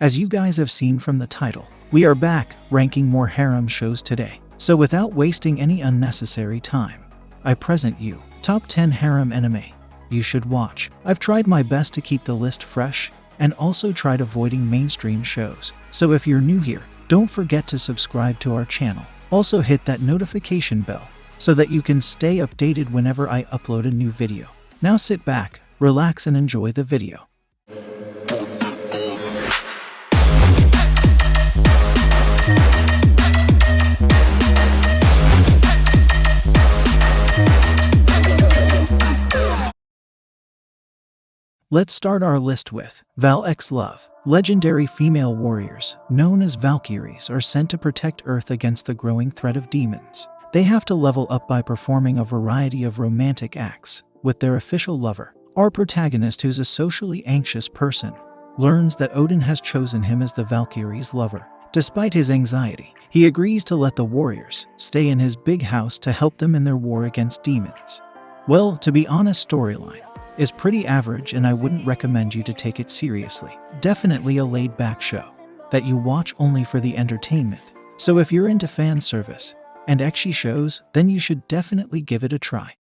As you guys have seen from the title, we are back ranking more harem shows today. So without wasting any unnecessary time, I present you top 10 harem anime you should watch. I've tried my best to keep the list fresh and also tried avoiding mainstream shows. So if you're new here, don't forget to subscribe to our channel. Also hit that notification bell so that you can stay updated whenever I upload a new video. Now sit back, relax and enjoy the video. Let's start our list with Val X Love. Legendary female warriors, known as Valkyries, are sent to protect Earth against the growing threat of demons. They have to level up by performing a variety of romantic acts with their official lover. Our protagonist, who's a socially anxious person, learns that Odin has chosen him as the Valkyries' lover. Despite his anxiety, he agrees to let the warriors stay in his big house to help them in their war against demons. Well, to be honest, storyline is pretty average and I wouldn't recommend you to take it seriously. Definitely a laid-back show that you watch only for the entertainment. So if you're into fan service and ecchi shows, then you should definitely give it a try.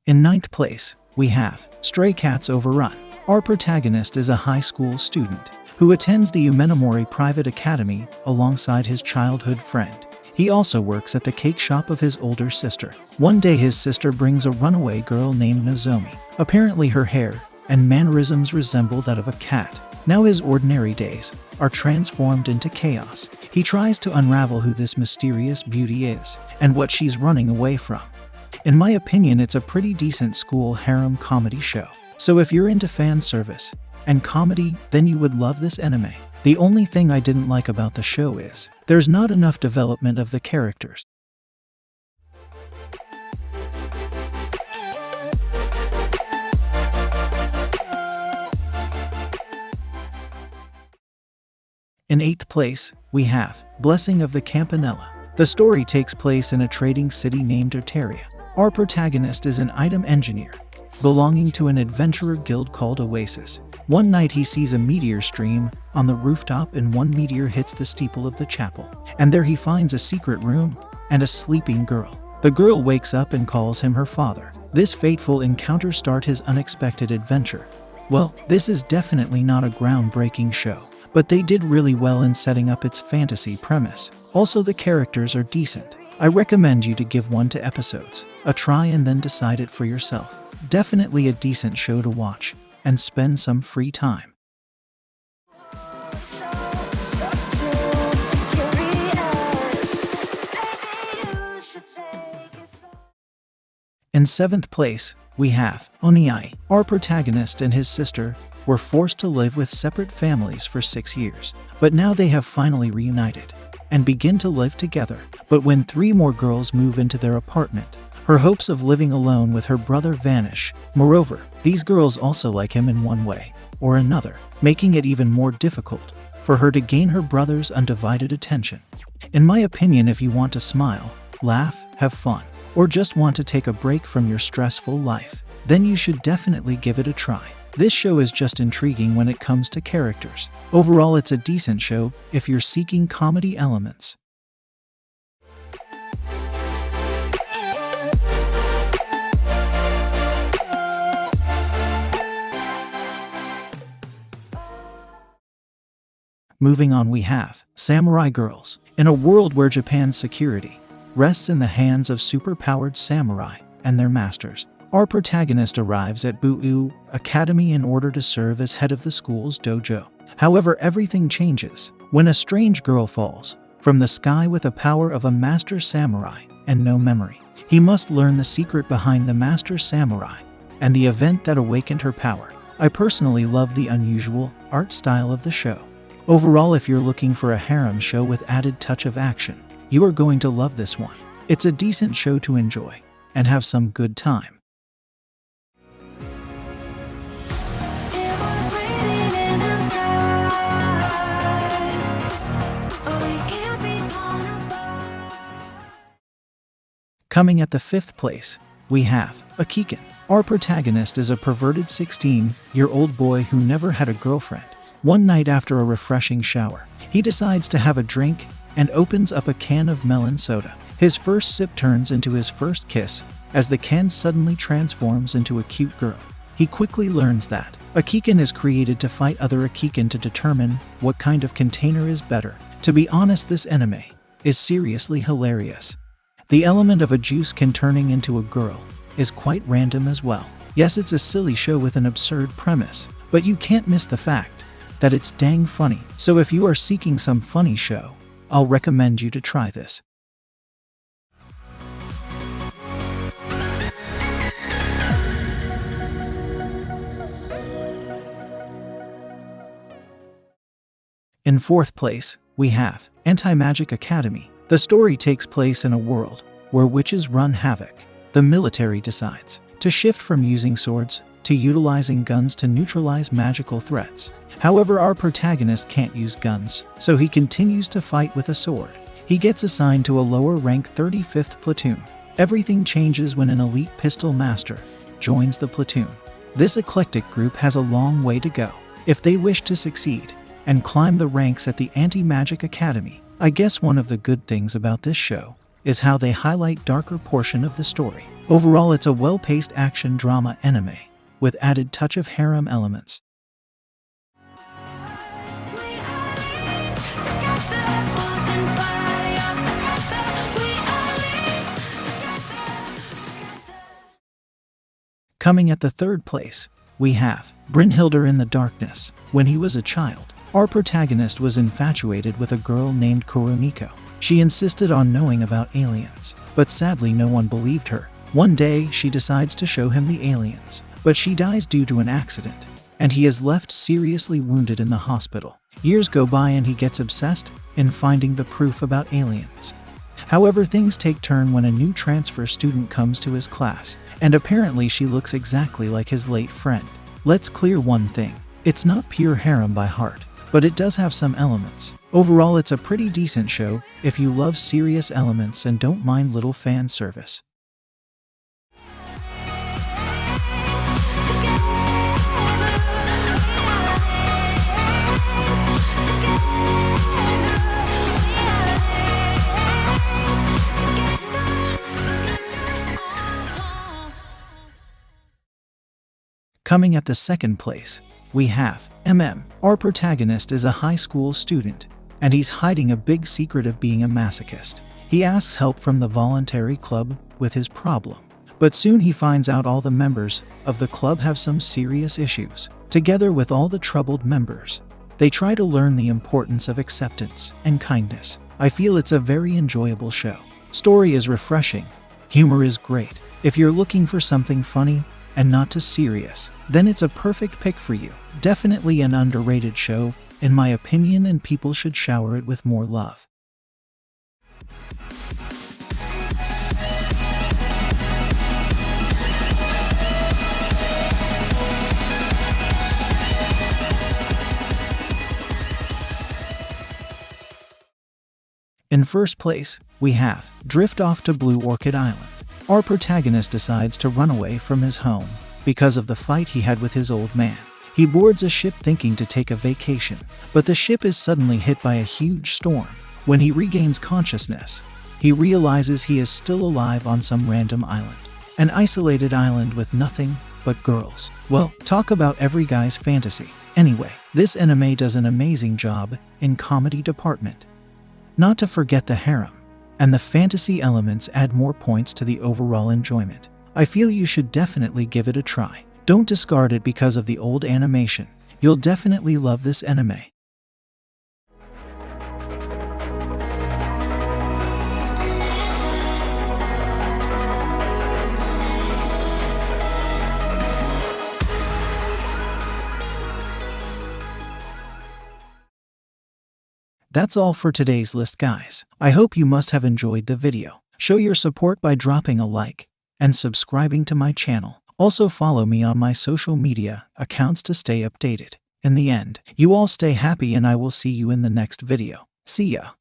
In 9th place, we have Stray Cats Overrun. Our protagonist is a high school student who attends the Umenomori Private Academy alongside his childhood friend. He also works at the cake shop of his older sister. One day his sister brings a runaway girl named Nozomi. Apparently her hair and mannerisms resemble that of a cat. Now his ordinary days are transformed into chaos. He tries to unravel who this mysterious beauty is and what she's running away from. In my opinion, it's a pretty decent school harem comedy show. So if you're into fan service and comedy, then you would love this anime. The only thing I didn't like about the show is there's not enough development of the characters. In 8th place, we have Blessing of the Campanella. The story takes place in a trading city named Eteria. Our protagonist is an item engineer belonging to an adventurer guild called Oasis. One night he sees a meteor stream on the rooftop and one meteor hits the steeple of the chapel. And there he finds a secret room and a sleeping girl. The girl wakes up and calls him her father. This fateful encounter starts his unexpected adventure. Well, this is definitely not a groundbreaking show, but they did really well in setting up its fantasy premise. Also, the characters are decent. I recommend you to give 1 to episodes a try and then decide it for yourself. Definitely a decent show to watch and spend some free time. In 7th place, we have ONIAI. Our protagonist and his sister were forced to live with separate families for 6 years, but now they have finally reunited and begin to live together. But when 3 more girls move into their apartment, her hopes of living alone with her brother vanish. Moreover, these girls also like him in one way or another, making it even more difficult for her to gain her brother's undivided attention. In my opinion, if you want to smile, laugh, have fun, or just want to take a break from your stressful life, then you should definitely give it a try. This show is just intriguing when it comes to characters. Overall, it's a decent show if you're seeking comedy elements. Moving on, we have Samurai Girls. In a world where Japan's security rests in the hands of superpowered samurai and their masters, our protagonist arrives at BUU Academy in order to serve as head of the school's dojo. However, everything changes when a strange girl falls from the sky with the power of a master samurai and no memory. He must learn the secret behind the master samurai and the event that awakened her power. I personally love the unusual art style of the show. Overall, if you're looking for a harem show with added touch of action, you are going to love this one. It's a decent show to enjoy and have some good time. Coming at the 5th place, we have AKIKAN. Our protagonist is a perverted 16-year-old boy who never had a girlfriend. One night after a refreshing shower, he decides to have a drink and opens up a can of melon soda. His first sip turns into his first kiss as the can suddenly transforms into a cute girl. He quickly learns that AKIKAN is created to fight other AKIKAN to determine what kind of container is better. To be honest, this anime is seriously hilarious. The element of a juice can turning into a girl is quite random as well. Yes, it's a silly show with an absurd premise, but you can't miss the fact that it's dang funny. So if you are seeking some funny show, I'll recommend you to try this. In 4th place, we have Anti-Magic Academy. The story takes place in a world where witches run havoc. The military decides to shift from using swords to utilizing guns to neutralize magical threats. However, our protagonist can't use guns, so he continues to fight with a sword. He gets assigned to a lower rank 35th platoon. Everything changes when an elite pistol master joins the platoon. This eclectic group has a long way to go if they wish to succeed and climb the ranks at the Anti-Magic Academy. I guess one of the good things about this show is how they highlight darker portion of the story. Overall, it's a well-paced action drama anime with added touch of harem elements. Coming at the 3rd place, we have BRYNHILDR in the Darkness. When he was a child, our protagonist was infatuated with a girl named Kuruniko. She insisted on knowing about aliens, but sadly no one believed her. One day, she decides to show him the aliens, but she dies due to an accident, and he is left seriously wounded in the hospital. Years go by and he gets obsessed in finding the proof about aliens. However, things take turn when a new transfer student comes to his class, and apparently she looks exactly like his late friend. Let's clear one thing. It's not pure harem by heart, but it does have some elements. Overall, it's a pretty decent show if you love serious elements and don't mind little fan service. Coming at the 2nd place, we have Our protagonist is a high school student, and he's hiding a big secret of being a masochist. He asks help from the voluntary club with his problem, but soon he finds out all the members of the club have some serious issues. Together with all the troubled members, they try to learn the importance of acceptance and kindness. I feel it's a very enjoyable show. Story is refreshing, humor is great. If you're looking for something funny and not too serious, then it's a perfect pick for you. Definitely an underrated show, in my opinion, and people should shower it with more love. In 1st place, we have Drift Off to Blue Orchid Island. Our protagonist decides to run away from his home because of the fight he had with his old man. He boards a ship thinking to take a vacation, but the ship is suddenly hit by a huge storm. When he regains consciousness, he realizes he is still alive on some random island. An isolated island with nothing but girls. Well, talk about every guy's fantasy. Anyway, this anime does an amazing job in comedy department. Not to forget the harem and the fantasy elements add more points to the overall enjoyment. I feel you should definitely give it a try. Don't discard it because of the old animation. You'll definitely love this anime. That's all for today's list, guys. I hope you must have enjoyed the video. Show your support by dropping a like and subscribing to my channel. Also follow me on my social media accounts to stay updated. In the end, you all stay happy and I will see you in the next video. See ya.